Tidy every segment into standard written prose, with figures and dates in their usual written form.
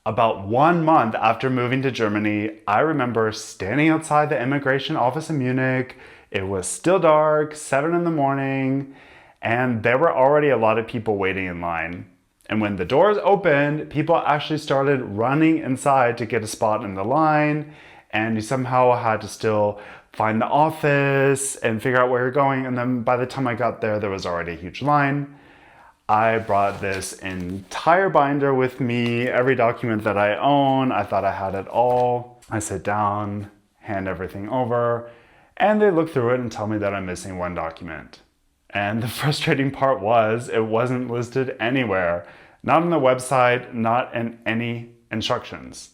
About 1 month after moving to Germany, I remember standing outside the immigration office in Munich. It was still dark, 7 in the morning, and there were already a lot of people waiting in line. And when the doors opened, people actually started running inside to get a spot in the line, and you somehow had to still find the office and figure out where you're going. And then by the time I got there, there was already a huge line. I brought this entire binder with me, every document that I own. I thought I had it all. I sit down, hand everything over, and they look through it and tell me that I'm missing one document. And the frustrating part was it wasn't listed anywhere, not on the website, not in any instructions.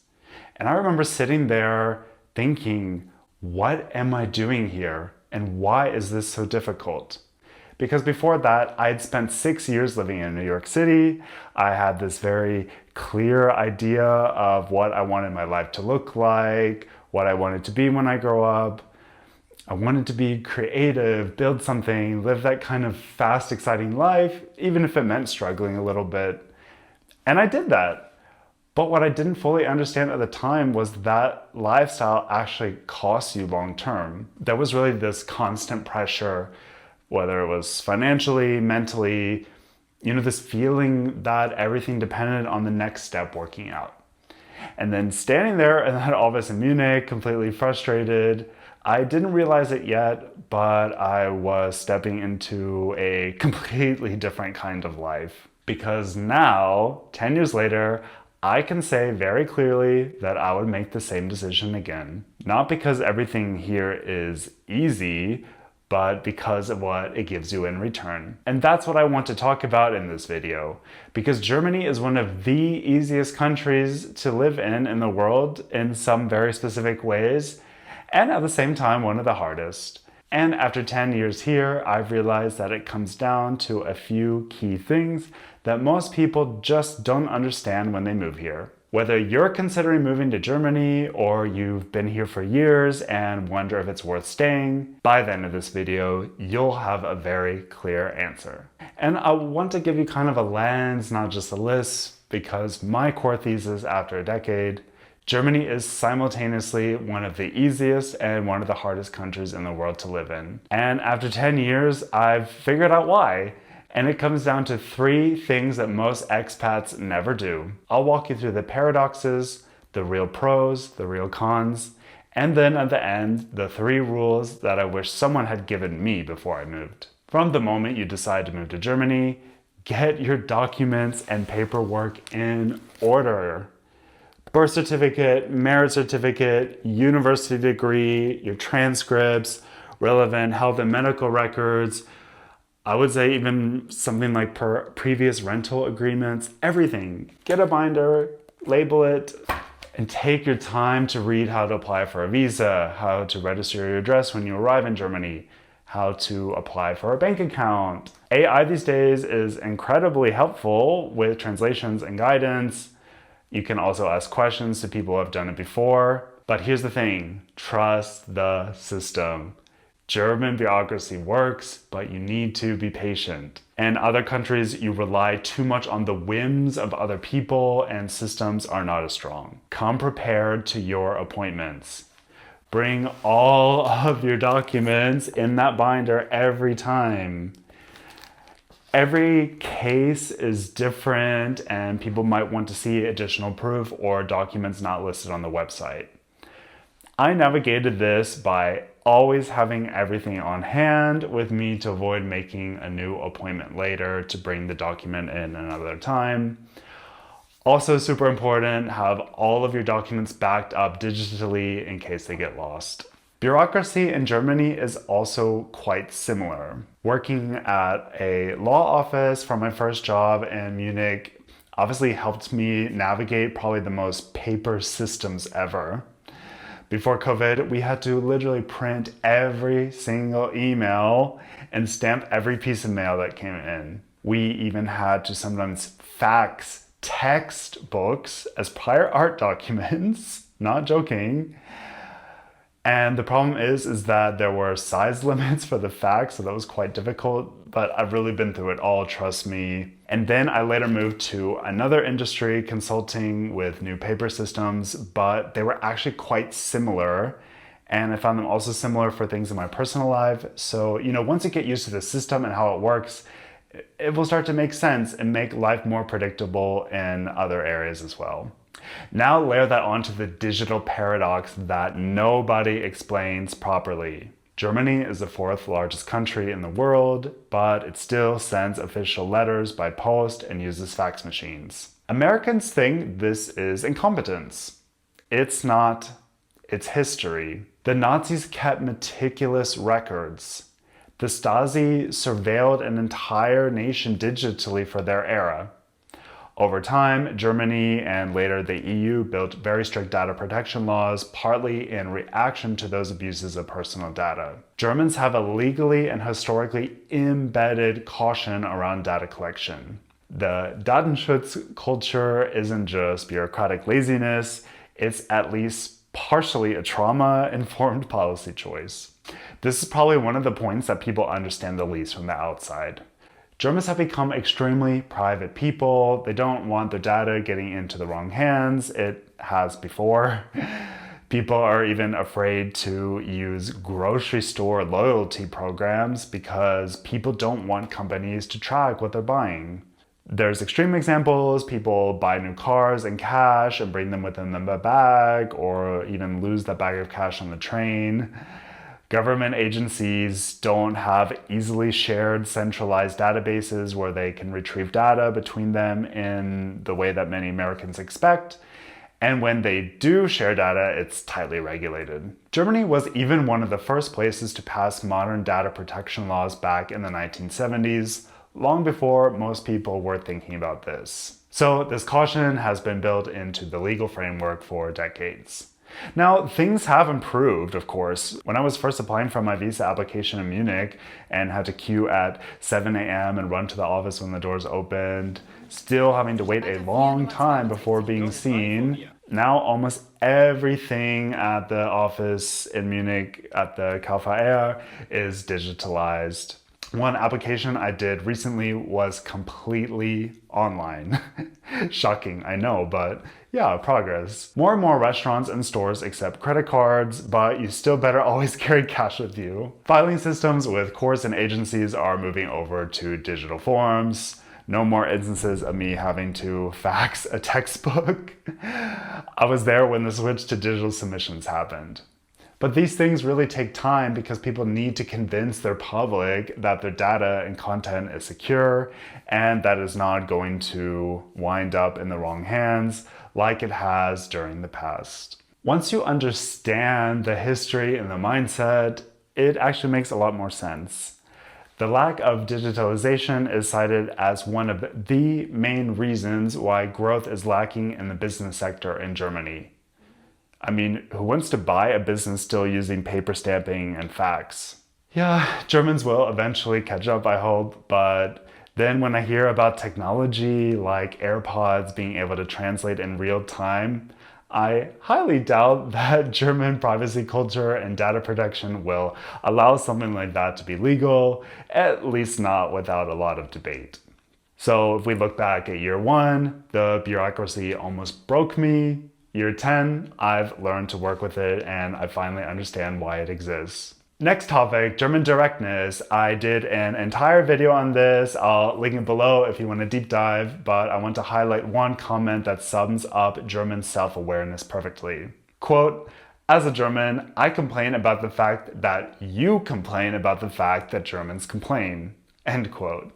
And I remember sitting there thinking, what am I doing here? And why is this so difficult? Because before that, I had spent 6 years living in New York City. I had this very clear idea of what I wanted my life to look like, what I wanted to be when I grow up. I wanted to be creative, build something, live that kind of fast, exciting life, even if it meant struggling a little bit. And I did that. But what I didn't fully understand at the time was that lifestyle actually costs you long term. There was really this constant pressure, whether it was financially, mentally, this feeling that everything depended on the next step working out. And then standing there in that office in Munich, completely frustrated, I didn't realize it yet, but I was stepping into a completely different kind of life. Because now, 10 years later, I can say very clearly that I would make the same decision again. Not because everything here is easy, but because of what it gives you in return. And that's what I want to talk about in this video, because Germany is one of the easiest countries to live in the world in some very specific ways, and at the same time, one of the hardest. And after 10 years here, I've realized that it comes down to a few key things that most people just don't understand when they move here. Whether you're considering moving to Germany or you've been here for years and wonder if it's worth staying, by the end of this video, you'll have a very clear answer. And I want to give you kind of a lens, not just a list, because my core thesis after a decade, Germany is simultaneously one of the easiest and one of the hardest countries in the world to live in. And after 10 years, I've figured out why. And it comes down to 3 things that most expats never do. I'll walk you through the paradoxes, the real pros, the real cons, and then at the end, the 3 rules that I wish someone had given me before I moved. From the moment you decide to move to Germany, get your documents and paperwork in order. Birth certificate, marriage certificate, university degree, your transcripts, relevant health and medical records. I would say even something like previous rental agreements, everything. Get a binder, label it, and take your time to read how to apply for a visa, how to register your address when you arrive in Germany, how to apply for a bank account. AI these days is incredibly helpful with translations and guidance. You can also ask questions to people who have done it before. But here's the thing, trust the system. German bureaucracy works, but you need to be patient. In other countries, you rely too much on the whims of other people and systems are not as strong. Come prepared to your appointments. Bring all of your documents in that binder every time. Every case is different and people might want to see additional proof or documents not listed on the website. I navigated this by always having everything on hand with me to avoid making a new appointment later to bring the document in another time. Also super important, have all of your documents backed up digitally in case they get lost. Bureaucracy in Germany is also quite similar. Working at a law office for my first job in Munich obviously helped me navigate probably the most paper systems ever. Before COVID, we had to literally print every single email and stamp every piece of mail that came in. We even had to sometimes fax textbooks as prior art documents, not joking. And the problem is that there were size limits for the facts, so that was quite difficult, but I've really been through it all, trust me. And then I later moved to another industry, consulting with new paper systems, but they were actually quite similar. And I found them also similar for things in my personal life. So, once you get used to the system and how it works, it will start to make sense and make life more predictable in other areas as well. Now layer that onto the digital paradox that nobody explains properly. Germany is the fourth largest country in the world, but it still sends official letters by post and uses fax machines. Americans think this is incompetence. It's not. It's history. The Nazis kept meticulous records. The Stasi surveilled an entire nation digitally for their era. Over time, Germany and later the EU built very strict data protection laws, partly in reaction to those abuses of personal data. Germans have a legally and historically embedded caution around data collection. The Datenschutz culture isn't just bureaucratic laziness, it's at least partially a trauma-informed policy choice. This is probably one of the points that people understand the least from the outside. Germans have become extremely private people. They don't want their data getting into the wrong hands. It has before. People are even afraid to use grocery store loyalty programs because people don't want companies to track what they're buying. There's extreme examples. People buy new cars in cash and bring them within a bag, or even lose that bag of cash on the train. Government agencies don't have easily shared centralized databases where they can retrieve data between them in the way that many Americans expect. And when they do share data, it's tightly regulated. Germany was even one of the first places to pass modern data protection laws back in the 1970s, long before most people were thinking about this. So this caution has been built into the legal framework for decades. Now, things have improved, of course. When I was first applying for my visa application in Munich and had to queue at 7 a.m. and run to the office when the doors opened, still having to wait a long time before being seen, now almost everything at the office in Munich at the KVR is digitalized. One application I did recently was completely online. Shocking, I know, but yeah, progress. More and more restaurants and stores accept credit cards, but you still better always carry cash with you. Filing systems with courts and agencies are moving over to digital forms. No more instances of me having to fax a textbook. I was there when the switch to digital submissions happened. But these things really take time because people need to convince their public that their data and content is secure and that is not going to wind up in the wrong hands like it has during the past. Once you understand the history and the mindset, it actually makes a lot more sense. The lack of digitalization is cited as one of the main reasons why growth is lacking in the business sector in Germany. I mean, who wants to buy a business still using paper stamping and fax? Yeah, Germans will eventually catch up, I hope, but then when I hear about technology like AirPods being able to translate in real time, I highly doubt that German privacy culture and data protection will allow something like that to be legal, at least not without a lot of debate. So if we look back at year 1, the bureaucracy almost broke me. Year 10, I've learned to work with it and I finally understand why it exists. Next topic, German directness. I did an entire video on this. I'll link it below if you want to deep dive, but I want to highlight one comment that sums up German self-awareness perfectly. Quote, "As a German, I complain about the fact that you complain about the fact that Germans complain." End quote.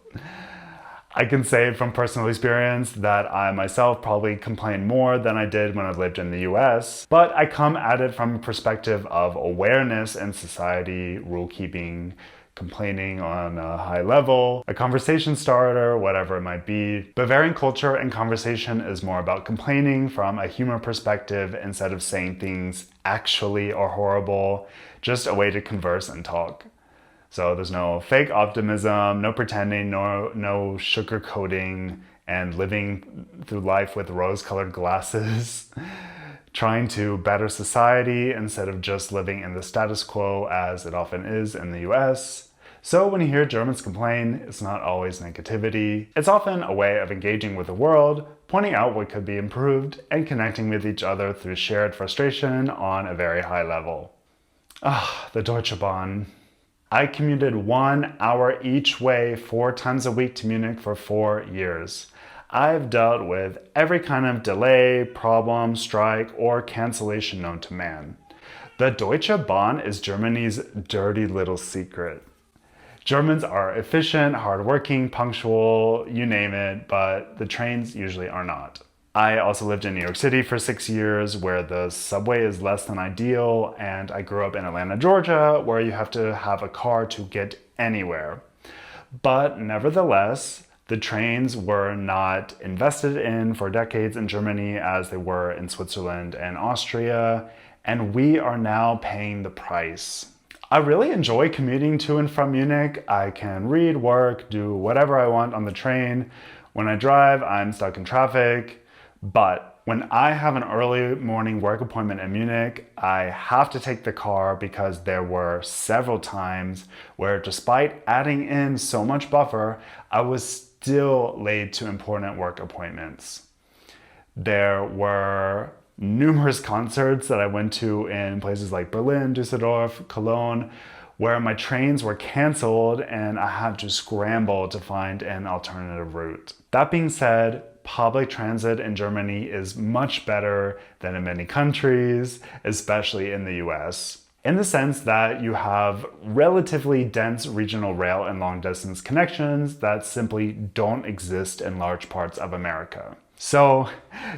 I can say from personal experience that I myself probably complain more than I did when I lived in the US, but I come at it from a perspective of awareness in society, rule keeping, complaining on a high level, a conversation starter, whatever it might be. Bavarian culture and conversation is more about complaining from a human perspective instead of saying things actually are horrible, just a way to converse and talk. So there's no fake optimism, no pretending, no sugarcoating, and living through life with rose-colored glasses. trying to better society instead of just living in the status quo as it often is in the US. So when you hear Germans complain, it's not always negativity. It's often a way of engaging with the world, pointing out what could be improved, and connecting with each other through shared frustration on a very high level. The Deutsche Bahn. I commuted 1 hour each way 4 times a week to Munich for 4 years. I've dealt with every kind of delay, problem, strike, or cancellation known to man. The Deutsche Bahn is Germany's dirty little secret. Germans are efficient, hardworking, punctual, you name it, but the trains usually are not. I also lived in New York City for 6 years, where the subway is less than ideal, and I grew up in Atlanta, Georgia, where you have to have a car to get anywhere. But nevertheless, the trains were not invested in for decades in Germany as they were in Switzerland and Austria, and we are now paying the price. I really enjoy commuting to and from Munich. I can read, work, do whatever I want on the train. When I drive, I'm stuck in traffic. But when I have an early morning work appointment in Munich, I have to take the car because there were several times where, despite adding in so much buffer, I was still late to important work appointments. There were numerous concerts that I went to in places like Berlin, Düsseldorf, Cologne, where my trains were canceled and I had to scramble to find an alternative route. That being said, public transit in Germany is much better than in many countries, especially in the US, in the sense that you have relatively dense regional rail and long distance connections that simply don't exist in large parts of America. So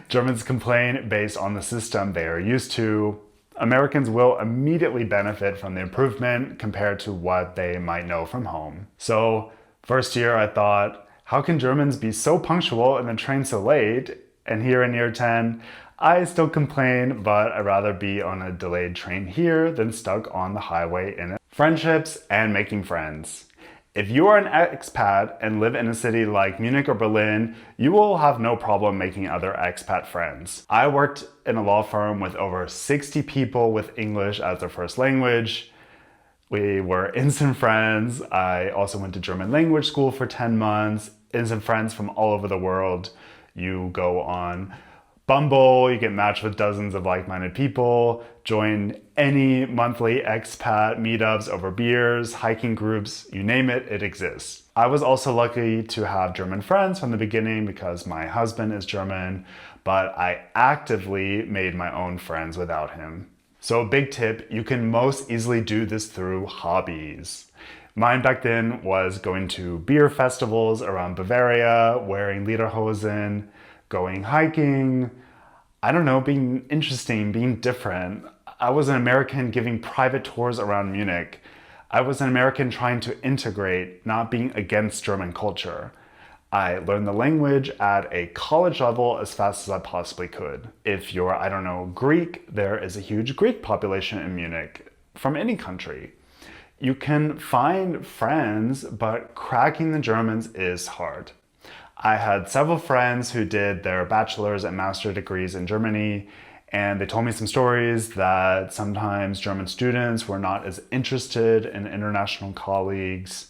Germans complain based on the system they are used to. Americans will immediately benefit from the improvement compared to what they might know from home. So first year I thought, how can Germans be so punctual and the train so late? And here in year 10, I still complain, but I'd rather be on a delayed train here than stuck on the highway in it. Friendships and making friends. If you are an expat and live in a city like Munich or Berlin, you will have no problem making other expat friends. I worked in a law firm with over 60 people with English as their first language. We were instant friends. I also went to German language school for 10 months. Instant friends from all over the world. You go on Bumble, you get matched with dozens of like-minded people, join any monthly expat meetups over beers, hiking groups, you name it, it exists. I was also lucky to have German friends from the beginning because my husband is German, but I actively made my own friends without him. So a big tip, you can most easily do this through hobbies. Mine back then was going to beer festivals around Bavaria, wearing lederhosen, going hiking, I don't know, being interesting, being different. I was an American giving private tours around Munich. I was an American trying to integrate, not being against German culture. I learned the language at a college level as fast as I possibly could. If you're, I don't know, Greek, there is a huge Greek population in Munich, from any country. You can find friends, but cracking the Germans is hard. I had several friends who did their bachelor's and master's degrees in Germany, and they told me some stories that sometimes German students were not as interested in international colleagues.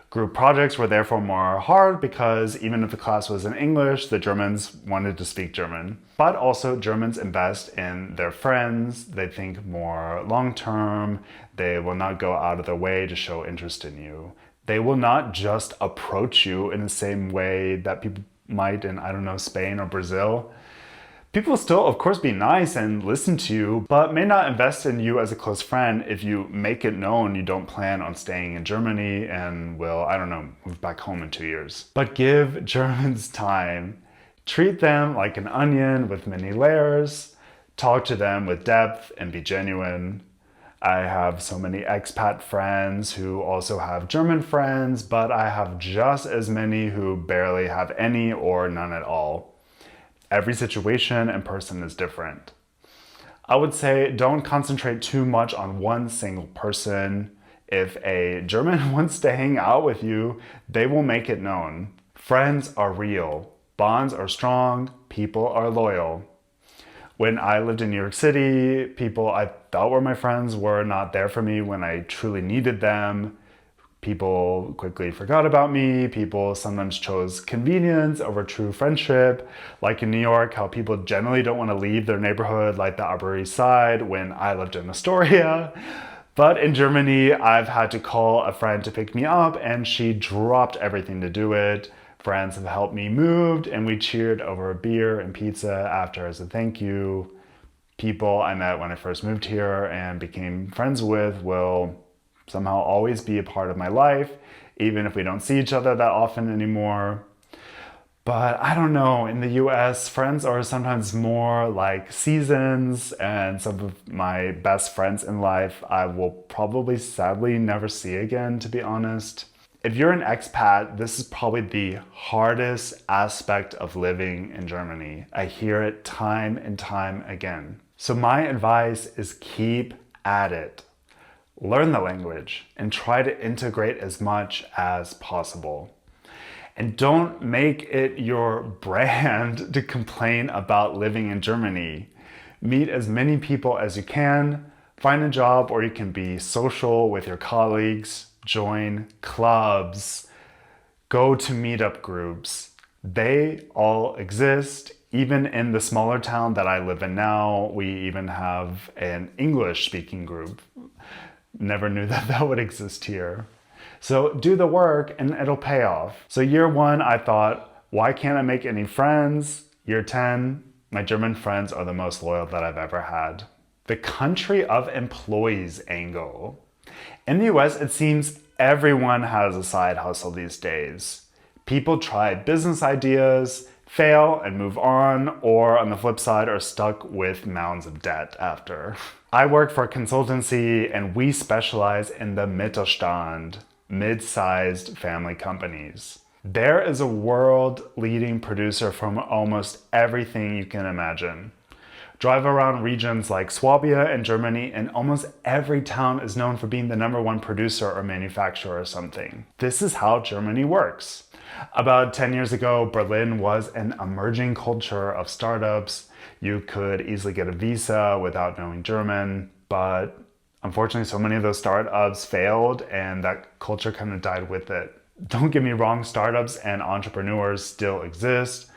Group projects were therefore more hard because even if the class was in English, the Germans wanted to speak German. But also Germans invest in their friends, they think more long-term, they will not go out of their way to show interest in you. They will not just approach you in the same way that people might in, I don't know, Spain or Brazil. People will still, of course, be nice and listen to you, but may not invest in you as a close friend if you make it known you don't plan on staying in Germany and will, I don't know, move back home in 2 years. But give Germans time. Treat them like an onion with many layers. Talk to them with depth and be genuine. I have so many expat friends who also have German friends, but I have just as many who barely have any or none at all. Every situation and person is different. I would say don't concentrate too much on one single person. If a German wants to hang out with you, they will make it known. Friends are real. Bonds are strong. People are loyal. When I lived in New York City, people I thought were my friends were not there for me when I truly needed them. People quickly forgot about me. People sometimes chose convenience over true friendship. Like in New York, how people generally don't want to leave their neighborhood, like the Upper East Side, when I lived in Astoria. But in Germany, I've had to call a friend to pick me up, and she dropped everything to do it. Friends have helped me move, and we cheered over a beer and pizza after as a thank you. People I met when I first moved here and became friends with will somehow always be a part of my life, even if we don't see each other that often anymore. But I don't know, in the US, friends are sometimes more like seasons, and some of my best friends in life I will probably sadly never see again, to be honest. If you're an expat, this is probably the hardest aspect of living in Germany. I hear it time and time again. So my advice is keep at it. Learn the language and try to integrate as much as possible. And don't make it your brand to complain about living in Germany. Meet as many people as you can, find a job where you can be social with your colleagues, join clubs, go to meetup groups. They all exist. Even in the smaller town that I live in now, we even have an English speaking group. Never knew that that would exist here. So do the work and it'll pay off. So year 1, I thought, why can't I make any friends? Year 10, my German friends are the most loyal that I've ever had. The country of employees angle. In the US, it seems everyone has a side hustle these days. People try business ideas, fail and move on, or on the flip side are stuck with mounds of debt after. I work for a consultancy and we specialize in the Mittelstand, mid-sized family companies. There is a world-leading producer from almost everything you can imagine. Drive around regions like Swabia in Germany and almost every town is known for being the #1 producer or manufacturer or something. This is how Germany works. About 10 years ago, Berlin was an emerging culture of startups. You could easily get a visa without knowing German, but unfortunately, so many of those startups failed and that culture kind of died with it. Don't get me wrong, startups and entrepreneurs still exist,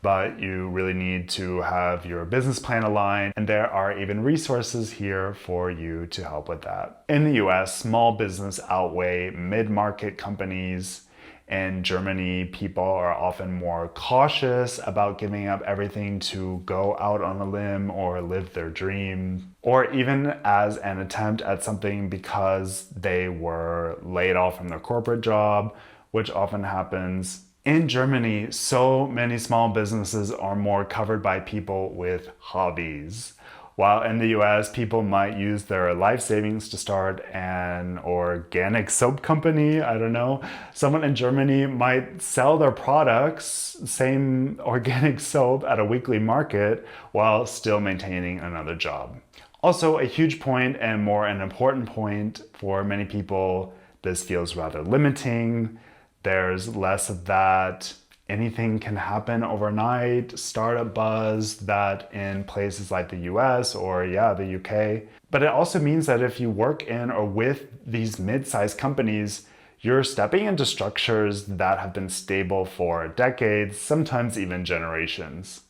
but you really need to have your business plan aligned, and there are even resources here for you to help with that. In the US, small business outweigh mid-market companies. In Germany, people are often more cautious about giving up everything to go out on a limb or live their dream, or even as an attempt at something because they were laid off from their corporate job, which often happens. In Germany, so many small businesses are more covered by people with hobbies. While in the US, people might use their life savings to start an organic soap company, I don't know. Someone in Germany might sell their products, same organic soap, at a weekly market while still maintaining another job. Also, a huge point and more an important point for many people, this feels rather limiting. There's less of that anything can happen overnight, startup buzz that in places like the US or the UK. But it also means that if you work in or with these mid-sized companies, you're stepping into structures that have been stable for decades, sometimes even generations.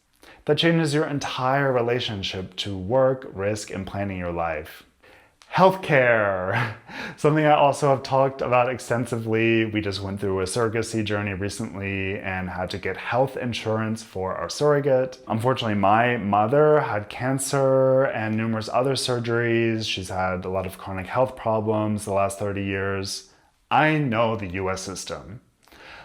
That changes your entire relationship to work, risk, and planning your life. Healthcare, something I also have talked about extensively. We just went through a surrogacy journey recently and had to get health insurance for our surrogate. Unfortunately, my mother had cancer and numerous other surgeries. She's had a lot of chronic health problems the last 30 years. I know the US system.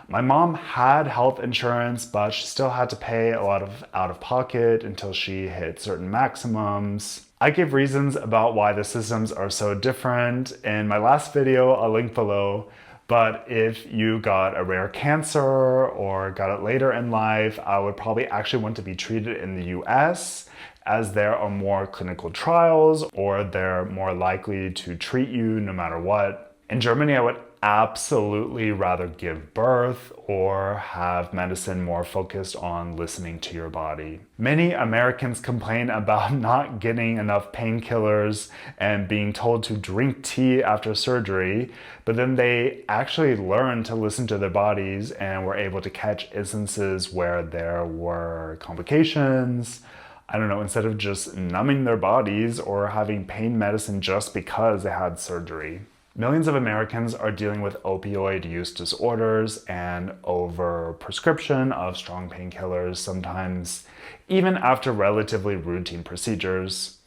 My mom had health insurance, but she still had to pay a lot of out-of-pocket until she hit certain maximums. I gave reasons about why the systems are so different in my last video, I'll link below. But if you got a rare cancer or got it later in life, I would probably actually want to be treated in the US, as there are more clinical trials or they're more likely to treat you no matter what. In Germany, I would absolutely rather give birth or have medicine more focused on listening to your body. Many Americans complain about not getting enough painkillers and being told to drink tea after surgery, but then they actually learned to listen to their bodies and were able to catch instances where there were complications. I don't know, instead of just numbing their bodies or having pain medicine just because they had surgery. Millions of Americans are dealing with opioid use disorders and overprescription of strong painkillers, sometimes even after relatively routine procedures.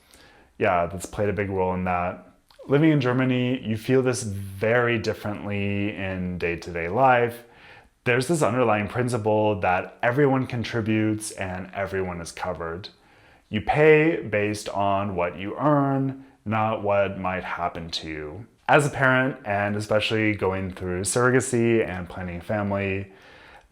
Yeah, that's played a big role in that. Living in Germany, you feel this very differently in day-to-day life. There's this underlying principle that everyone contributes and everyone is covered. You pay based on what you earn, not what might happen to you. As a parent, and especially going through surrogacy and planning a family,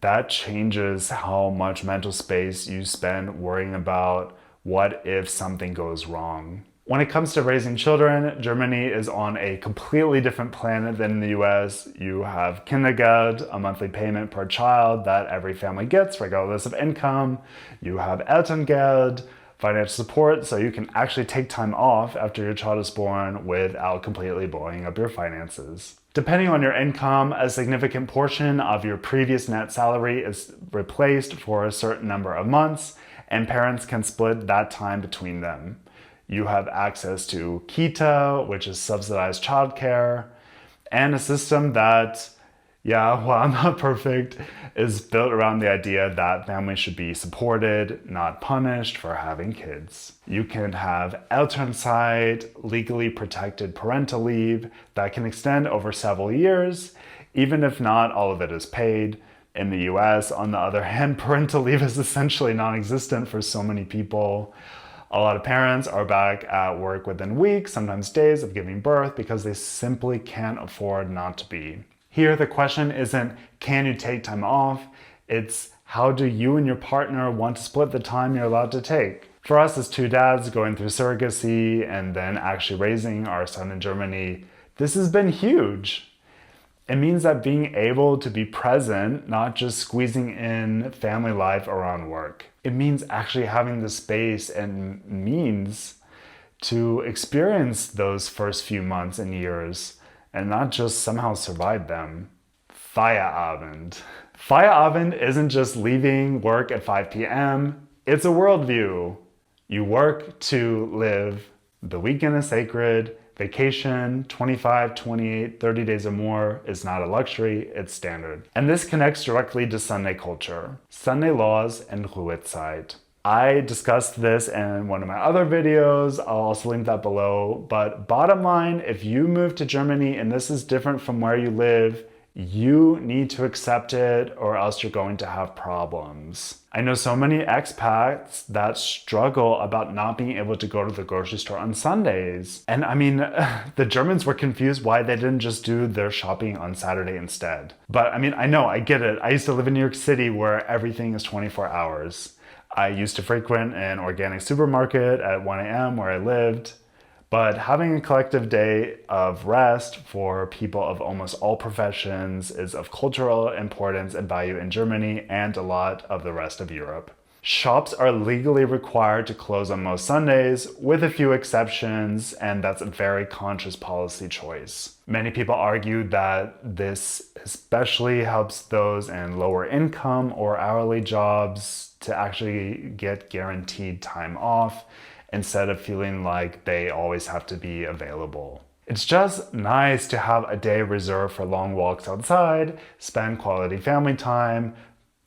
that changes how much mental space you spend worrying about what if something goes wrong. When it comes to raising children, Germany is on a completely different planet than the US. You have Kindergeld, a monthly payment per child that every family gets regardless of income. You have Elterngeld, financial support, so you can actually take time off after your child is born without completely blowing up your finances. Depending on your income, a significant portion of your previous net salary is replaced for a certain number of months, and parents can split that time between them. You have access to Kita, which is subsidized childcare, and a system that, yeah, while not perfect, is built around the idea that families should be supported, not punished for having kids. You can have Elternzeit, legally protected parental leave that can extend over several years, even if not all of it is paid. In the US, on the other hand, parental leave is essentially non-existent for so many people. A lot of parents are back at work within weeks, sometimes days of giving birth because they simply can't afford not to be. Here, the question isn't, can you take time off? It's, how do you and your partner want to split the time you're allowed to take? For us as two dads going through surrogacy and then actually raising our son in Germany, this has been huge. It means that being able to be present, not just squeezing in family life around work. It means actually having the space and means to experience those first few months and years and not just somehow survive them. Feierabend. Feierabend isn't just leaving work at 5 p.m. It's a worldview. You work to live. The weekend is sacred. Vacation, 25, 28, 30 days or more is not a luxury, it's standard. And this connects directly to Sunday culture. Sunday laws and Ruhezeit. I discussed this in one of my other videos, I'll also link that below, but bottom line, if you move to Germany and this is different from where you live, you need to accept it or else you're going to have problems. I know so many expats that struggle about not being able to go to the grocery store on Sundays. And I mean, the Germans were confused why they didn't just do their shopping on Saturday instead. But I mean, I know, I get it. I used to live in New York City where everything is 24 hours. I used to frequent an organic supermarket at 1 a.m. where I lived. But having a collective day of rest for people of almost all professions is of cultural importance and value in Germany and a lot of the rest of Europe. Shops are legally required to close on most Sundays, with a few exceptions, and that's a very conscious policy choice. Many people argue that this especially helps those in lower income or hourly jobs to actually get guaranteed time off, instead of feeling like they always have to be available. It's just nice to have a day reserved for long walks outside, spend quality family time,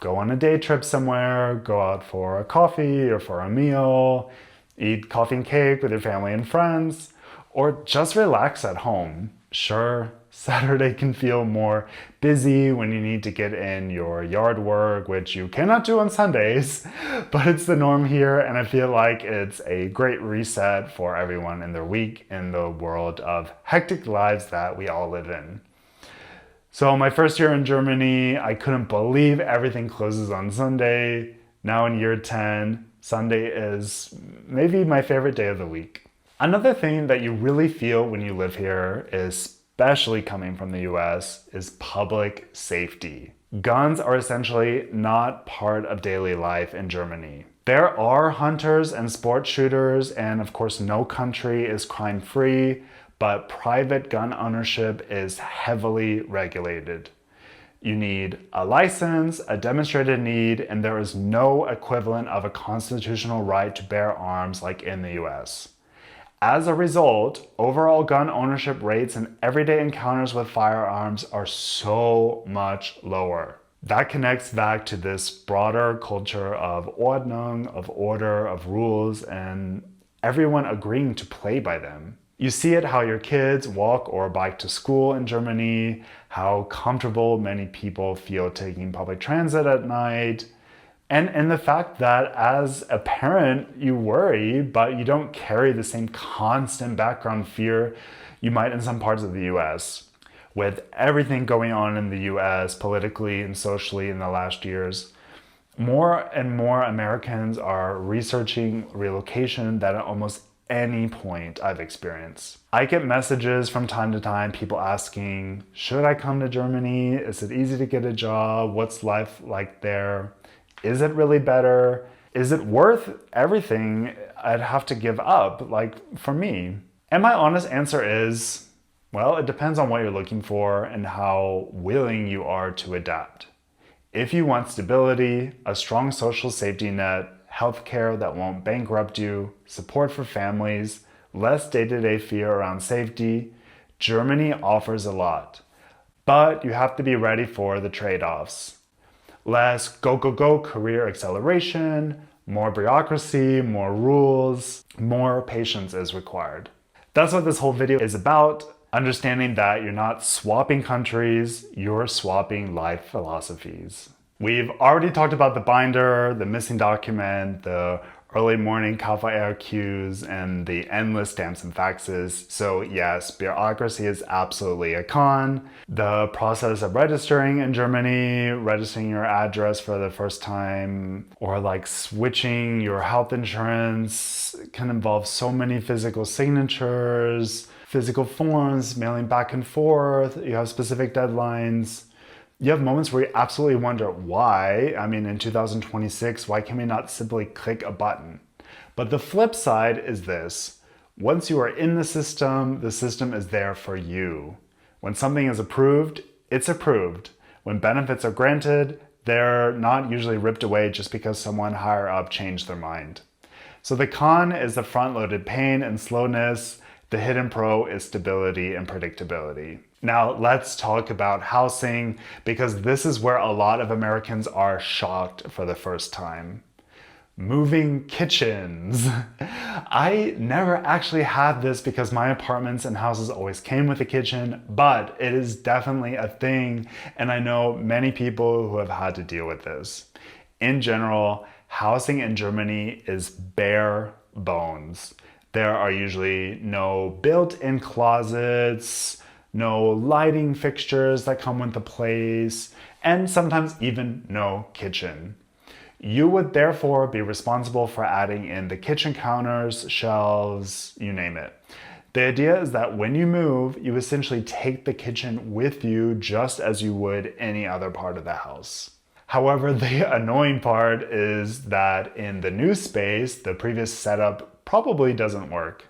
go on a day trip somewhere, go out for a coffee or for a meal, eat coffee and cake with your family and friends, or just relax at home. Sure, Saturday can feel more busy when you need to get in your yard work, which you cannot do on Sundays, but it's the norm here, and I feel like it's a great reset for everyone in their week in the world of hectic lives that we all live in. So my first year in Germany, I couldn't believe everything closes on Sunday. Now in year 10, Sunday is maybe my favorite day of the week. Another thing that you really feel when you live here is especially coming from the US, is public safety. Guns are essentially not part of daily life in Germany. There are hunters and sport shooters, and of course no country is crime-free, but private gun ownership is heavily regulated. You need a license, a demonstrated need, and there is no equivalent of a constitutional right to bear arms like in the US. As a result, overall gun ownership rates and everyday encounters with firearms are so much lower. That connects back to this broader culture of Ordnung, of order, of rules, and everyone agreeing to play by them. You see it how your kids walk or bike to school in Germany, how comfortable many people feel taking public transit at night, and the fact that as a parent you worry, but you don't carry the same constant background fear you might in some parts of the US. With everything going on in the US politically and socially in the last years, more and more Americans are researching relocation than at almost any point I've experienced. I get messages from time to time, people asking, should I come to Germany? Is it easy to get a job? What's life like there? Is it really better? Is it worth everything I'd have to give up, like for me? And my honest answer is, well, it depends on what you're looking for and how willing you are to adapt. If you want stability, a strong social safety net, healthcare that won't bankrupt you, support for families, less day-to-day fear around safety, Germany offers a lot. But you have to be ready for the trade-offs. Less go, go, go career acceleration, more bureaucracy, more rules, more patience is required. That's what this whole video is about, understanding that you're not swapping countries, you're swapping life philosophies. We've already talked about the binder, the missing document, the early morning Kaffeearade queues, and the endless stamps and faxes. So yes, bureaucracy is absolutely a con. The process of registering in Germany, registering your address for the first time, or like switching your health insurance can involve so many physical signatures, physical forms, mailing back and forth. You have specific deadlines. You have moments where you absolutely wonder why. I mean, in 2026, why can we not simply click a button? But the flip side is this. Once you are in the system is there for you. When something is approved, it's approved. When benefits are granted, they're not usually ripped away just because someone higher up changed their mind. So the con is the front-loaded pain and slowness. The hidden pro is stability and predictability. Now let's talk about housing, because this is where a lot of Americans are shocked for the first time. Moving kitchens. I never actually had this because my apartments and houses always came with a kitchen, but it is definitely a thing, and I know many people who have had to deal with this. In general, housing in Germany is bare bones. There are usually no built-in closets, no lighting fixtures that come with the place, and sometimes even no kitchen. You would therefore be responsible for adding in the kitchen counters, shelves, you name it. The idea is that when you move, you essentially take the kitchen with you just as you would any other part of the house. However, the annoying part is that in the new space, the previous setup probably doesn't work.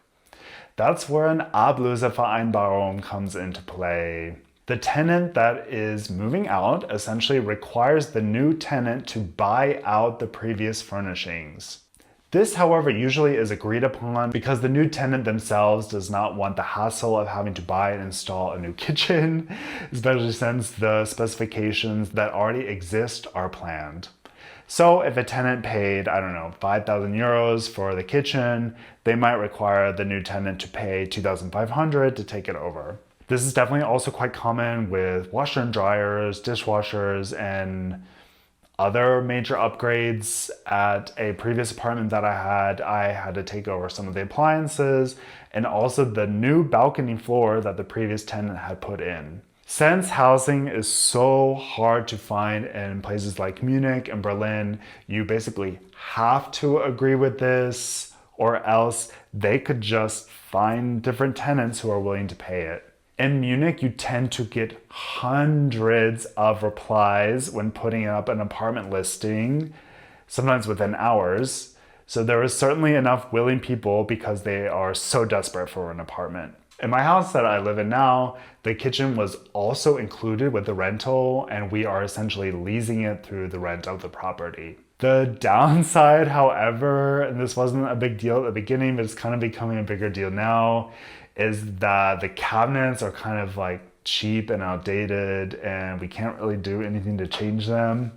That's where an Ablösevereinbarung comes into play. The tenant that is moving out essentially requires the new tenant to buy out the previous furnishings. This, however, usually is agreed upon because the new tenant themselves does not want the hassle of having to buy and install a new kitchen, especially since the specifications that already exist are planned. So if a tenant paid, 5,000 euros for the kitchen, they might require the new tenant to pay 2,500 to take it over. This is definitely also quite common with washer and dryers, dishwashers, and other major upgrades. At a previous apartment that I had to take over some of the appliances and also the new balcony floor that the previous tenant had put in. Since housing is so hard to find in places like Munich and Berlin, you basically have to agree with this, or else they could just find different tenants who are willing to pay it. In Munich, you tend to get hundreds of replies when putting up an apartment listing, sometimes within hours. So there is certainly enough willing people because they are so desperate for an apartment. In my house that I live in now, the kitchen was also included with the rental, and we are essentially leasing it through the rent of the property. The downside, however, and this wasn't a big deal at the beginning, but it's kind of becoming a bigger deal now, is that the cabinets are kind of like cheap and outdated, and we can't really do anything to change them.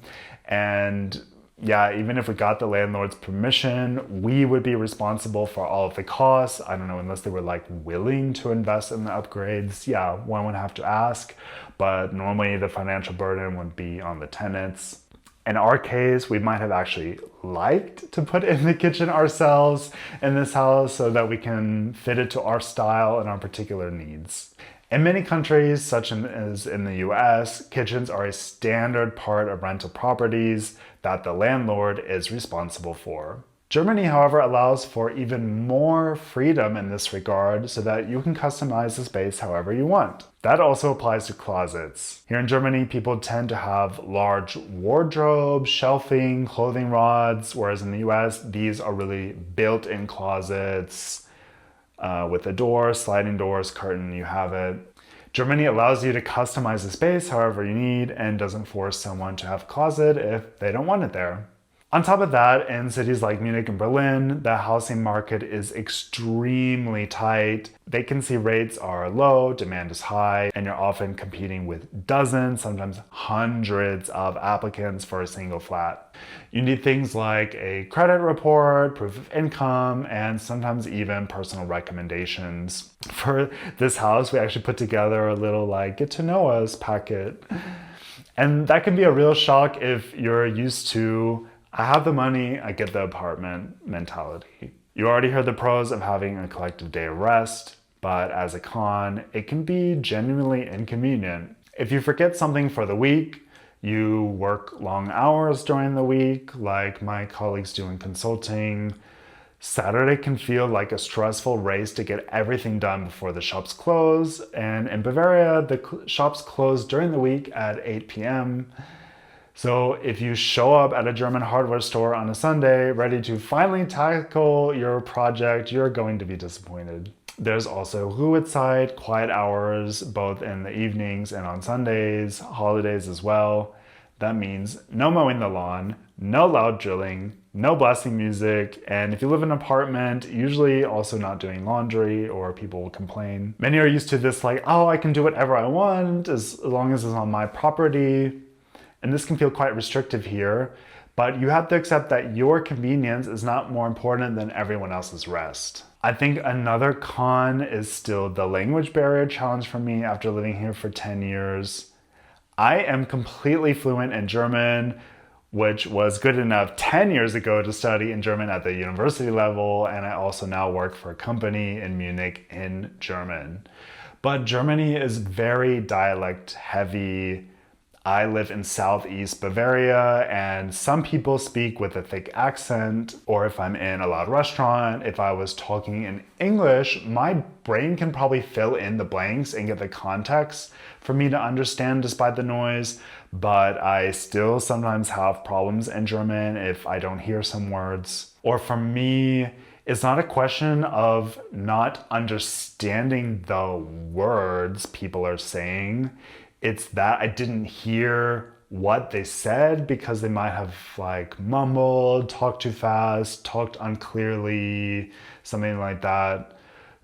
And yeah, even if we got the landlord's permission, we would be responsible for all of the costs. I don't know, unless they were like willing to invest in the upgrades. Yeah, one would have to ask, but normally the financial burden would be on the tenants. In our case, we might have actually liked to put in the kitchen ourselves in this house so that we can fit it to our style and our particular needs. In many countries, such as in the US, kitchens are a standard part of rental properties that the landlord is responsible for. Germany, however, allows for even more freedom in this regard so that you can customize the space however you want. That also applies to closets. Here in Germany, people tend to have large wardrobes, shelving, clothing rods, whereas in the US, these are really built-in closets with a door, sliding doors, curtain, you have it. Germany allows you to customize the space however you need and doesn't force someone to have a closet if they don't want it there. On top of that, in cities like Munich and Berlin, the housing market is extremely tight. Vacancy rates are low, demand is high, and you're often competing with dozens, sometimes hundreds of applicants for a single flat. You need things like a credit report, proof of income, and sometimes even personal recommendations. For this house, we actually put together a little get to know us packet. And that can be a real shock if you're used to I have the money, I get the apartment mentality. You already heard the pros of having a collective day of rest, but as a con, it can be genuinely inconvenient. If you forget something for the week, you work long hours during the week, like my colleagues do in consulting. Saturday can feel like a stressful race to get everything done before the shops close, and in Bavaria, the shops close during the week at 8 p.m. So if you show up at a German hardware store on a Sunday ready to finally tackle your project, you're going to be disappointed. There's also Ruhezeit, quiet hours, both in the evenings and on Sundays, holidays as well. That means no mowing the lawn, no loud drilling, no blasting music, and if you live in an apartment, usually also not doing laundry or people will complain. Many are used to this oh, I can do whatever I want as long as it's on my property. And this can feel quite restrictive here, but you have to accept that your convenience is not more important than everyone else's rest. I think another con is still the language barrier challenge for me after living here for 10 years. I am completely fluent in German, which was good enough 10 years ago to study in German at the university level, and I also now work for a company in Munich in German. But Germany is very dialect heavy. I live in southeast Bavaria, and some people speak with a thick accent, or if I'm in a loud restaurant, if I was talking in English, my brain can probably fill in the blanks and get the context for me to understand despite the noise, but I still sometimes have problems in German if I don't hear some words. Or for me, it's not a question of not understanding the words people are saying. It's that I didn't hear what they said because they might have mumbled, talked too fast, talked unclearly, something like that.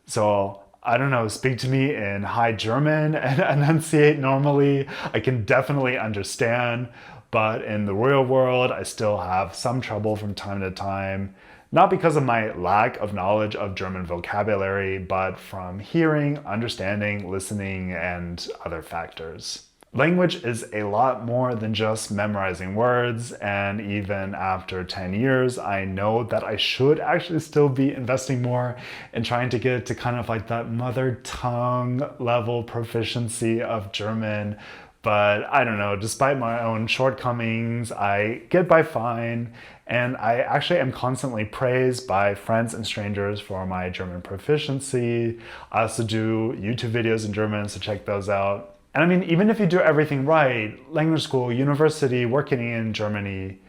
So I don't know, speak to me in high German and enunciate normally. I can definitely understand, but in the real world, I still have some trouble from time to time. Not because of my lack of knowledge of German vocabulary, but from hearing, understanding, listening, and other factors. Language is a lot more than just memorizing words, and even after 10 years, I know that I should actually still be investing more in trying to get to kind of that mother tongue level proficiency of German. But I don't know, despite my own shortcomings, I get by fine, and I actually am constantly praised by friends and strangers for my German proficiency. I also do YouTube videos in German, so check those out. And I mean, even if you do everything right, language school, university, working in Germany,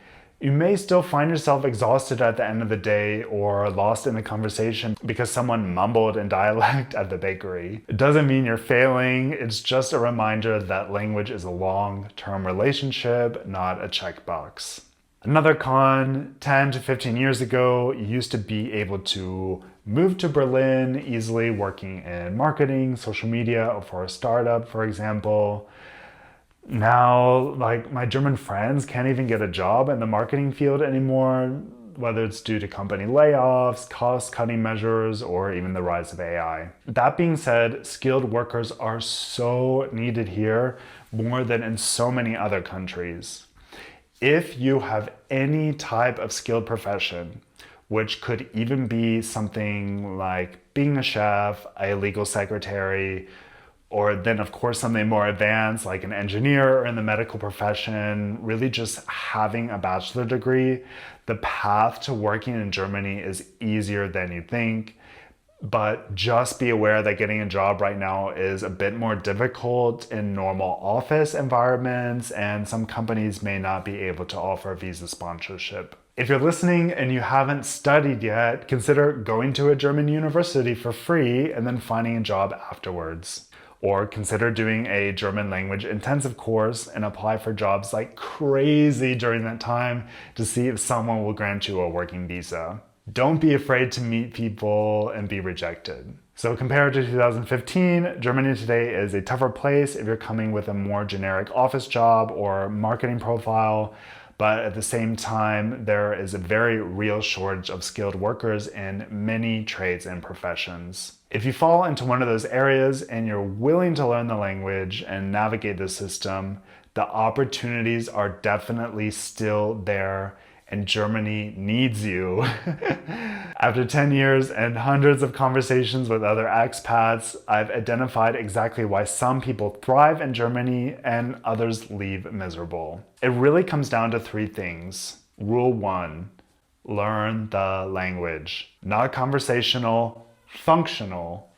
you may still find yourself exhausted at the end of the day or lost in a conversation because someone mumbled in dialect at the bakery. It doesn't mean you're failing, it's just a reminder that language is a long-term relationship, not a checkbox. Another con, 10 to 15 years ago, you used to be able to move to Berlin easily working in marketing, social media, or for a startup, for example. Now, like, my German friends can't even get a job in the marketing field anymore, whether it's due to company layoffs, cost-cutting measures, or even the rise of AI. That being said, skilled workers are so needed here, more than in so many other countries. If you have any type of skilled profession, which could even be something like being a chef, a legal secretary, or then of course something more advanced like an engineer or in the medical profession, really just having a bachelor degree, the path to working in Germany is easier than you think. But just be aware that getting a job right now is a bit more difficult in normal office environments, and some companies may not be able to offer visa sponsorship. If you're listening and you haven't studied yet, consider going to a German university for free and then finding a job afterwards. Or consider doing a German language intensive course and apply for jobs like crazy during that time to see if someone will grant you a working visa. Don't be afraid to meet people and be rejected. So compared to 2015, Germany today is a tougher place if you're coming with a more generic office job or marketing profile. But at the same time, there is a very real shortage of skilled workers in many trades and professions. If you fall into one of those areas and you're willing to learn the language and navigate the system, the opportunities are definitely still there, and Germany needs you. After 10 years and hundreds of conversations with other expats, I've identified exactly why some people thrive in Germany and others leave miserable. It really comes down to three things. Rule 1, learn the language. Not conversational, functional.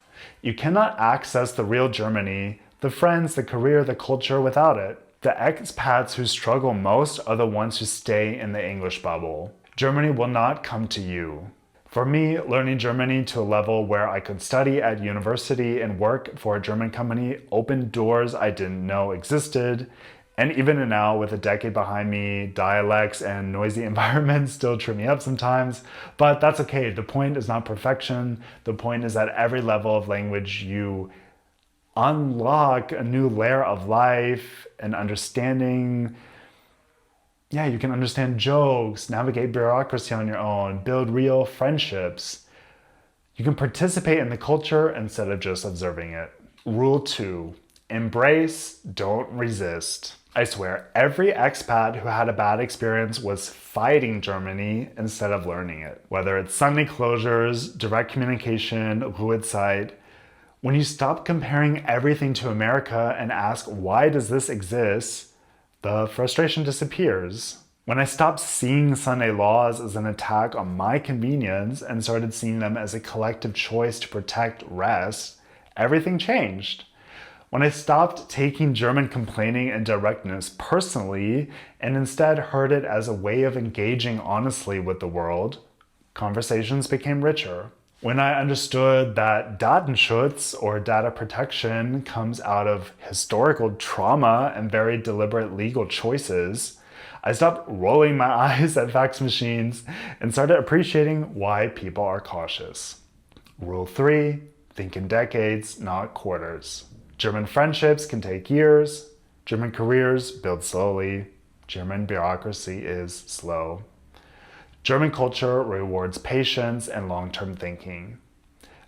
You cannot access the real Germany, the friends, the career, the culture without it. The expats who struggle most are the ones who stay in the English bubble. Germany will not come to you. For me, learning Germany to a level where I could study at university and work for a German company opened doors I didn't know existed. And even now, with a decade behind me, dialects and noisy environments still trip me up sometimes, but that's okay. The point is not perfection. The point is that every level of language you unlock a new layer of life and understanding. Yeah, you can understand jokes, navigate bureaucracy on your own, build real friendships. You can participate in the culture instead of just observing it. Rule 2, embrace, don't resist. I swear, every expat who had a bad experience was fighting Germany instead of learning it. Whether it's Sunday closures, direct communication, Ruhezeit, when you stop comparing everything to America and ask, why does this exist? The frustration disappears. When I stopped seeing Sunday laws as an attack on my convenience and started seeing them as a collective choice to protect rest, everything changed. When I stopped taking German complaining and directness personally and instead heard it as a way of engaging honestly with the world, conversations became richer. When I understood that Datenschutz, or data protection, comes out of historical trauma and very deliberate legal choices, I stopped rolling my eyes at fax machines and started appreciating why people are cautious. Rule 3, think in decades, not quarters. German friendships can take years. German careers build slowly. German bureaucracy is slow. German culture rewards patience and long-term thinking.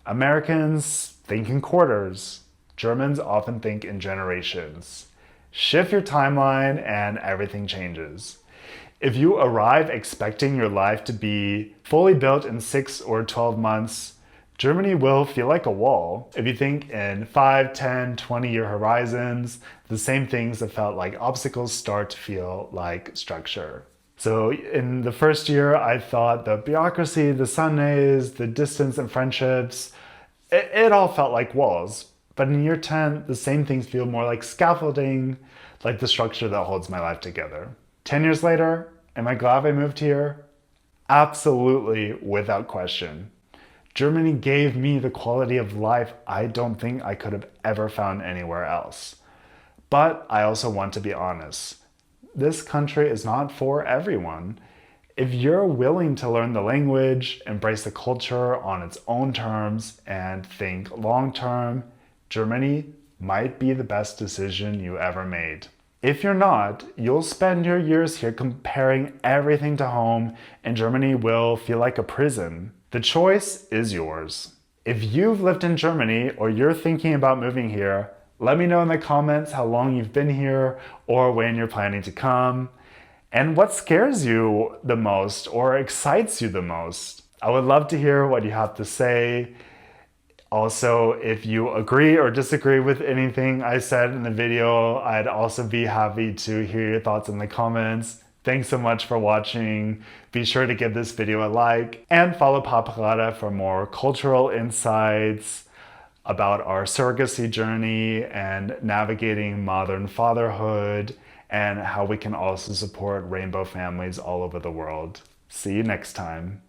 Americans think in quarters. Germans often think in generations. Shift your timeline and everything changes. If you arrive expecting your life to be fully built in 6 or 12 months, Germany will feel like a wall. If you think in 5, 10, 20-year horizons, the same things that felt like obstacles start to feel like structure. So in the first year, I thought the bureaucracy, the Sundays, the distance and friendships, it all felt like walls. But in year 10, the same things feel more like scaffolding, like the structure that holds my life together. 10 years later, am I glad I moved here? Absolutely, without question. Germany gave me the quality of life I don't think I could have ever found anywhere else. But I also want to be honest. This country is not for everyone. If you're willing to learn the language, embrace the culture on its own terms, and think long term, Germany might be the best decision you ever made. If you're not, you'll spend your years here comparing everything to home, and Germany will feel like a prison. The choice is yours. If you've lived in Germany or you're thinking about moving here, let me know in the comments how long you've been here or when you're planning to come, and what scares you the most or excites you the most. I would love to hear what you have to say. Also, if you agree or disagree with anything I said in the video, I'd also be happy to hear your thoughts in the comments. Thanks so much for watching. Be sure to give this video a like and follow Papaarade for more cultural insights about our surrogacy journey and navigating modern fatherhood and how we can also support rainbow families all over the world. See you next time.